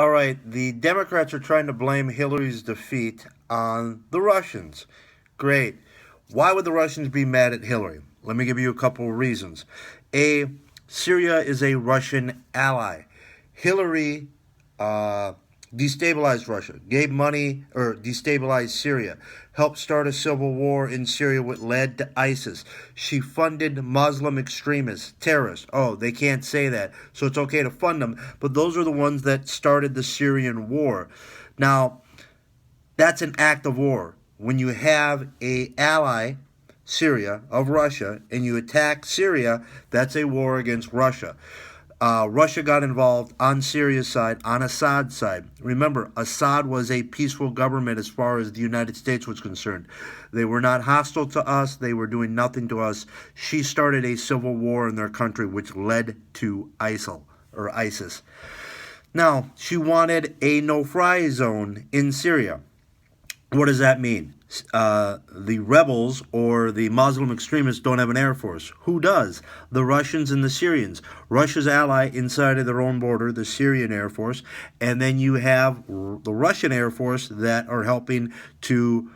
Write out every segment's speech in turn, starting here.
All right, the Democrats are trying to blame Hillary's defeat on the Russians. Great. Why would the Russians be mad at Hillary? Let me give you a couple of reasons. A, Syria is a Russian ally. Hillary uh, destabilized Russia, gave money or destabilized Syria, helped start a civil war in Syria, which led to ISIS. She funded Muslim extremists, terrorists. Oh, they can't say that, so it's okay to fund them, but those are the ones that started the Syrian war. Now, that's an act of war. When you have a ally, Syria, of Russia, and you attack Syria, that's a war against Russia. Russia got involved on Syria's side, on Assad's side. Remember, Assad was a peaceful government as far as the United States was concerned. They were not hostile to us. They were doing nothing to us. She started a civil war in their country, which led to ISIL, or ISIS. Now, she wanted a no-fly zone in Syria. What does that mean? The rebels or the Muslim extremists don't have an air force. Who does? The Russians and the Syrians. Russia's ally inside of their own border, the Syrian Air Force, and then you have the Russian Air Force that are helping to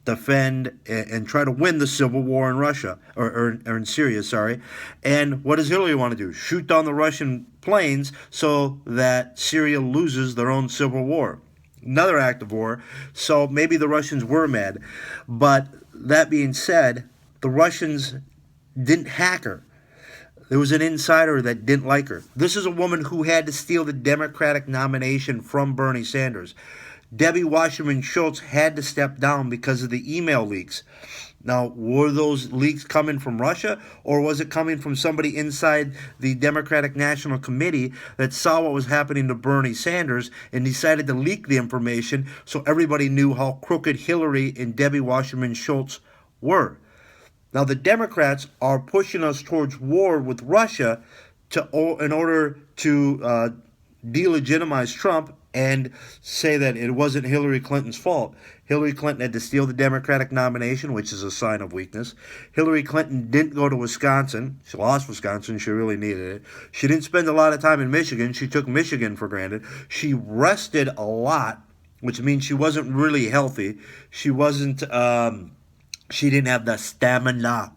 defend and try to win the civil war in Russia, or in Syria, sorry. And what does Hillary want to do? Shoot down the Russian planes so that Syria loses their own civil war. Another act of war. So maybe the Russians were mad. But that being said, the Russians didn't hack her. There was an insider that didn't like her. This is a woman who had to steal the Democratic nomination from Bernie Sanders. Debbie Wasserman Schultz had to step down because of the email leaks. Now, were those leaks coming from Russia, or was it coming from somebody inside the Democratic National Committee that saw what was happening to Bernie Sanders and decided to leak the information so everybody knew how crooked Hillary and Debbie Wasserman Schultz were? Now, the Democrats are pushing us towards war with Russia in order to delegitimize Trump and say that it wasn't Hillary Clinton's fault. Hillary Clinton had to steal the Democratic nomination, which is a sign of weakness. Hillary Clinton didn't go to Wisconsin. She lost Wisconsin. She really needed it. She didn't spend a lot of time in Michigan. She took Michigan for granted. She rested a lot, which means she wasn't really healthy. She wasn't, she didn't have the stamina,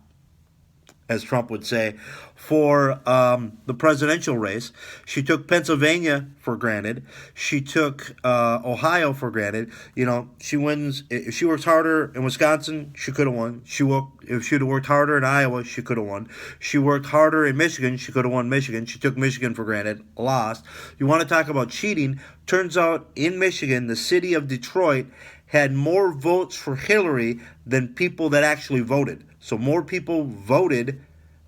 as Trump would say, for the presidential race. She took Pennsylvania for granted. She took Ohio for granted. You know, she wins. If she works harder in Wisconsin, she could have won. If she'd have worked harder in Iowa, she could have won. She worked harder in Michigan, she could have won Michigan. She took Michigan for granted, lost. You want to talk about cheating? Turns out in Michigan, the city of Detroit had more votes for Hillary than people that actually voted. So more people voted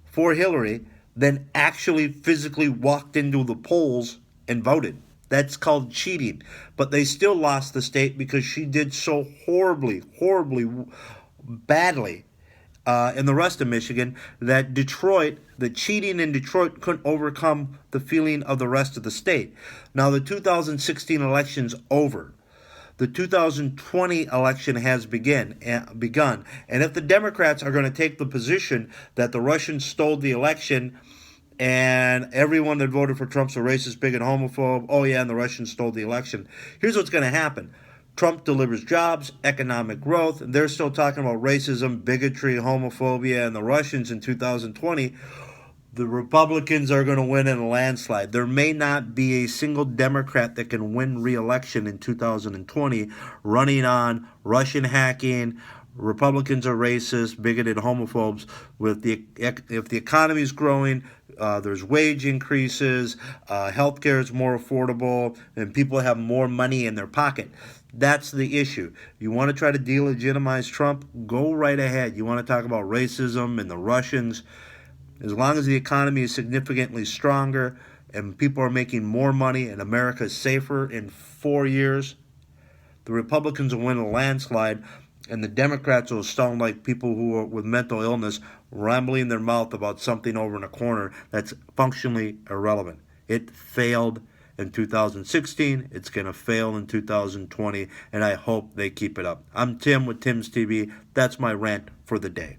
for Hillary than actually physically walked into the polls and voted. That's called cheating. But they still lost the state because she did so horribly, badly in the rest of Michigan that the cheating in Detroit couldn't overcome the feeling of the rest of the state. Now, the 2016 election's over. The 2020 election has begun. And if the Democrats are going to take the position that the Russians stole the election and everyone that voted for Trump's a racist, bigot, homophobe, oh yeah, and the Russians stole the election, here's what's going to happen. Trump delivers jobs, economic growth, and they're still talking about racism, bigotry, homophobia, and the Russians in 2020. The Republicans are going to win in a landslide. There may not be a single Democrat that can win re-election in 2020 running on Russian hacking. Republicans are racist, bigoted, homophobes. If the economy is growing, there's wage increases, healthcare is more affordable, and people have more money in their pocket. That's the issue. You want to try to delegitimize Trump? Go right ahead. You want to talk about racism and the Russians? As long as the economy is significantly stronger and people are making more money and America is safer in 4 years, the Republicans will win a landslide and the Democrats will sound like people who are with mental illness rambling their mouth about something over in a corner that's functionally irrelevant. It failed in 2016. It's going to fail in 2020, and I hope they keep it up. I'm Tim with Tim's TV. That's my rant for the day.